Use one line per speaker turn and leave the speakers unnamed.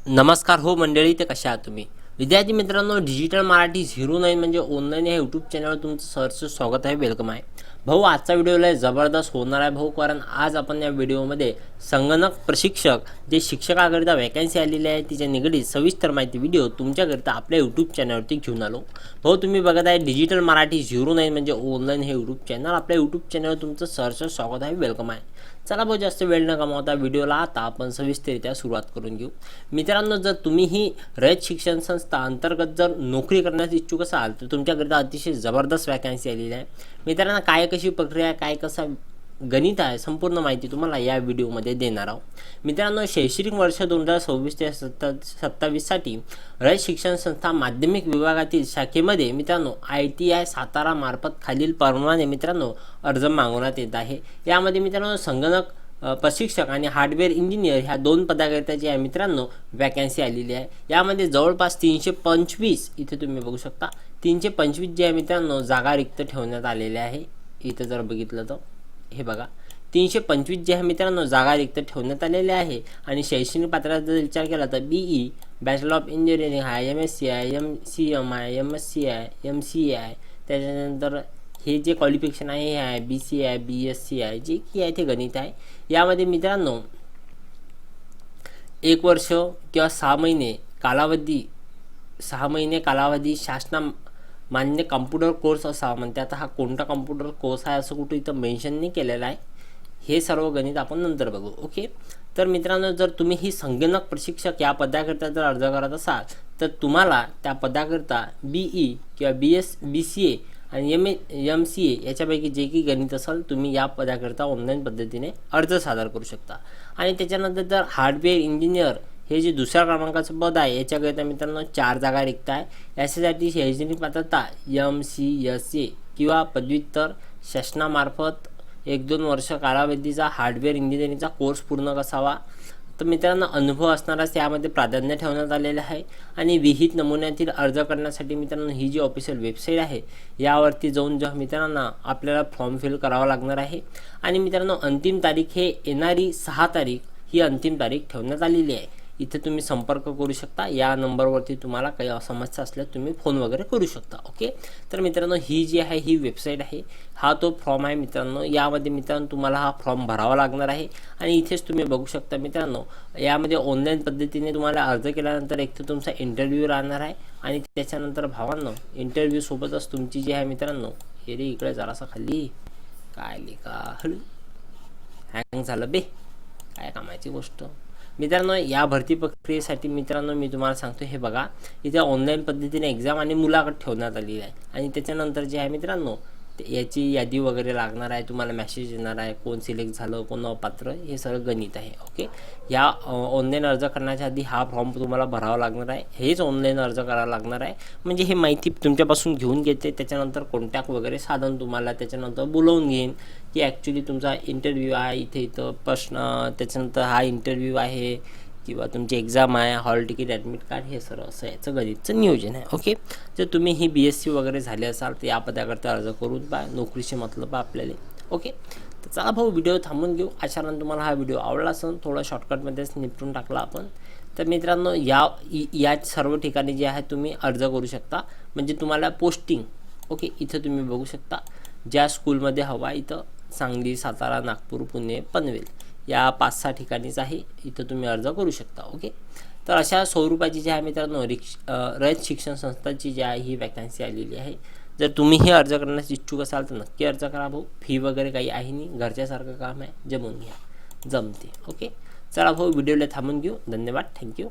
नमस्कार हो मंडळी, ते कशा आहात तुम्ही? विद्यार्थी मित्रांनो, डिजिटल मराठी 09 म्हणजे ऑनलाईन या यूट्यूब चॅनलवर तुमचं सहर्ष स्वागत आहे, वेलकम आहे. भाऊ, आजचा व्हिडिओला जबरदस्त होणार आहे भाऊ, कारण आज आपण या व्हिडिओमध्ये संगणक प्रशिक्षक जे शिक्षकाकरिता वॅकन्सी आलेली आहे तिच्या निगडीत सविस्तर माहिती व्हिडिओ तुमच्याकरिता आपल्या यूट्यूब चॅनलवरती घेऊन आलो. भाऊ, तुम्ही बघत आहे डिजिटल मराठी 09 म्हणजे ऑनलाईन हे यूट्यूब चॅनल. आपल्या यूट्यूब चॅनलवर तुमचं सहर्ष स्वागत आहे, वेलकम आहे. चला भाऊ, जास्त वेळ न गमावता व्हिडिओला आता आपण सविस्तररित्या सुरुवात करून घेऊ. मित्रांनो, जर तुम्हीही रयत शिक्षण संस्था अंतर्गत जर नोकरी करण्यास इच्छुक असाल तर तुमच्याकरिता अतिशय जबरदस्त वॅकन्सी आलेली आहे. मित्रांनो, काय कशी प्रक्रिया आहे, काय कसा गणित आहे, संपूर्ण माहिती तुम्हाला या व्हिडिओमध्ये देणार आहोत. मित्रांनो, शैक्षणिक वर्ष 2026 ते 27 साठी रयत शिक्षण संस्था माध्यमिक विभागातील शाखेमध्ये मित्रांनो ITI सातारा मार्फत खालील परवाने मित्रांनो अर्ज मागवण्यात येत आहे. यामध्ये मित्रांनो संगणक प्रशिक्षक आणि हार्डवेअर इंजिनियर ह्या दोन पदाकरिताची आहे मित्रांनो वॅकन्सी आलेली आहे. यामध्ये जवळपास 325 इथे तुम्ही बघू शकता 325 जे आहे मित्रांनो जागा रिक्त ठेवण्यात आलेल्या आहे. इथं जर बघितलं तर हे बघा 325 जे आहे मित्रांनो जागा रिक्त ठेवण्यात आलेल्या आहे. आणि शैक्षणिक पात्रतेचा जर विचार केला तर BE बॅचलर ऑफ इंजिनिअरिंग आहे, MSc आहे, MCM आहे, MSc आहे, MCA आहे. त्याच्यानंतर हे जे क्वालिफिकेशन आहे हे आहे BC आहे, BSc आहे, जे की आहे ते गणित आहे. यामध्ये मित्रांनो 1 वर्ष किंवा 6 महिने कालावधी शासना मान्य कम्प्युटर कोर्स असावा म्हणते. आता हा कोणता कम्प्युटर कोर्स आहे असं कुठे इथं मेन्शन नाही केलेलं आहे. हे सर्व गणित आपण नंतर बघू. ओके, तर मित्रांनो, जर तुम्ही ही संगणक प्रशिक्षक या पदाकरिता जर अर्ज करत असाल तर तुम्हाला त्या पदाकरिता BE किंवा BCA आणि MCA याच्यापैकी जे की गणित असेल तुम्ही या पदाकरिता ऑनलाईन पद्धतीने अर्ज सादर करू शकता. आणि त्याच्यानंतर जर हार्डवेअर इंजिनियर हे जे दुसऱ्या क्रमांकाचं पद आहे याच्याकरिता मित्रांनो 4 जागा रिक्त आहे. याच्यासाठी शैक्षणिक पात्रता MCSA किंवा पदव्युत्तर शासनामार्फत 1-2 वर्ष कालावधीचा हार्डवेअर इंजिनिअरिंगचा कोर्स पूर्ण असावा. तर मित्रांनो अनुभव असणारच यामध्ये प्राधान्य ठेवण्यात आलेलं आहे. आणि विहित नमुन्यातील अर्ज करण्यासाठी मित्रांनो ही जी ऑफिशियल वेबसाईट आहे यावरती जाऊन जेव्हा मित्रांनो आपल्याला फॉर्म फिल करावा लागणार आहे. आणि मित्रांनो अंतिम तारीख हे येणारी 6 तारीख ही अंतिम तारीख ठेवण्यात आलेली आहे. इथे तुम्ही संपर्क करू शकता. या नंबरवरती तुम्हाला काही समस्या असल्यास तुम्ही फोन वगैरे करू शकता. ओके, तर मित्रांनो ही जी आहे ही वेबसाईट आहे, हा तो फॉर्म आहे मित्रांनो. यामध्ये मित्रांनो तुम्हाला हा फॉर्म भरावा लागणार आहे. आणि इथेच तुम्ही बघू शकता मित्रांनो यामध्ये ऑनलाईन पद्धतीने तुम्हाला अर्ज केल्यानंतर एक तर तुमचा इंटरव्ह्यू राहणार आहे. आणि त्याच्यानंतर भावांनो इंटरव्ह्यू सोबतच तुमची जी आहे मित्रांनो हे रे इकडे जरासा खाली काय लिखा हँग झालं बे, काय कामाची गोष्ट. मित्रांनो या भरती प्रक्रियेसाठी मित्रांनो मी तुम्हाला सांगतो, हे बघा इथे ऑनलाईन पद्धतीने एक्झाम आणि मुलाखत ठेवण्यात आलेली आहे. आणि त्याच्यानंतर जे आहे मित्रांनो याची यादी वगैरे लागणार आहे, तुम्हाला मेसेज येणार आहे कोण सिलेक्ट झालं कोण अपात्र, हे सगळं गणित आहे. ओके, या ऑनलाईन अर्ज करण्याच्या आधी हा फॉर्म तुम्हाला भरावा लागणार आहे. हेच ऑनलाईन अर्ज करावा लागणार आहे. म्हणजे हे माहिती तुमच्यापासून घेऊन घेते, त्याच्यानंतर कॉन्टॅक्ट वगैरे साधन तुम्हाला त्याच्यानंतर बोलवून घेईन की ॲक्च्युली तुमचा इंटरव्ह्यू आहे, इथं प्रश्न, त्याच्यानंतर हा इंटरव्ह्यू आहे किंवा तुमची एक्झाम आहे, हॉल तिकीट, ॲडमिट कार्ड, हे सर्व असं याचं गणितचं नियोजन आहे. ओके, जर तुम्ही ही BSc वगैरे झाले असाल तर या पदाकरता अर्ज करून पहा, नोकरीचे मतलब आपल्याला. ओके, तर चला भाऊ व्हिडिओ थांबून घेऊ. अशानं तुम्हाला हा व्हिडिओ आवडला असेल, थोडा शॉर्टकटमध्येच निपटून टाकला आपण. तर मित्रांनो या सर्व ठिकाणी जे आहे तुम्ही अर्ज करू शकता. म्हणजे तुम्हाला पोस्टिंग ओके इथं तुम्ही बघू शकता ज्या स्कूलमध्ये हवा, इथं सांगली, सातारा, नागपूर, पुणे, पनवेल या 5-6 ठिकाणीच आहे. इथं तुम्ही अर्ज करू शकता. ओके, तर अशा स्वरूपाची जी आहे मित्रांनो रयत शिक्षण संस्थाची जी आहे ही वॅकन्सी आलेली आहे. जर तुम्हीही अर्ज करण्यास इच्छुक असाल तर नक्की अर्ज करा भाऊ. फी वगैरे काही आहे नाही, घरच्यासारखं काम आहे, जमून घ्या, जमते. ओके, चला भाऊ व्हिडिओला थांबून घेऊ. धन्यवाद, थँक्यू.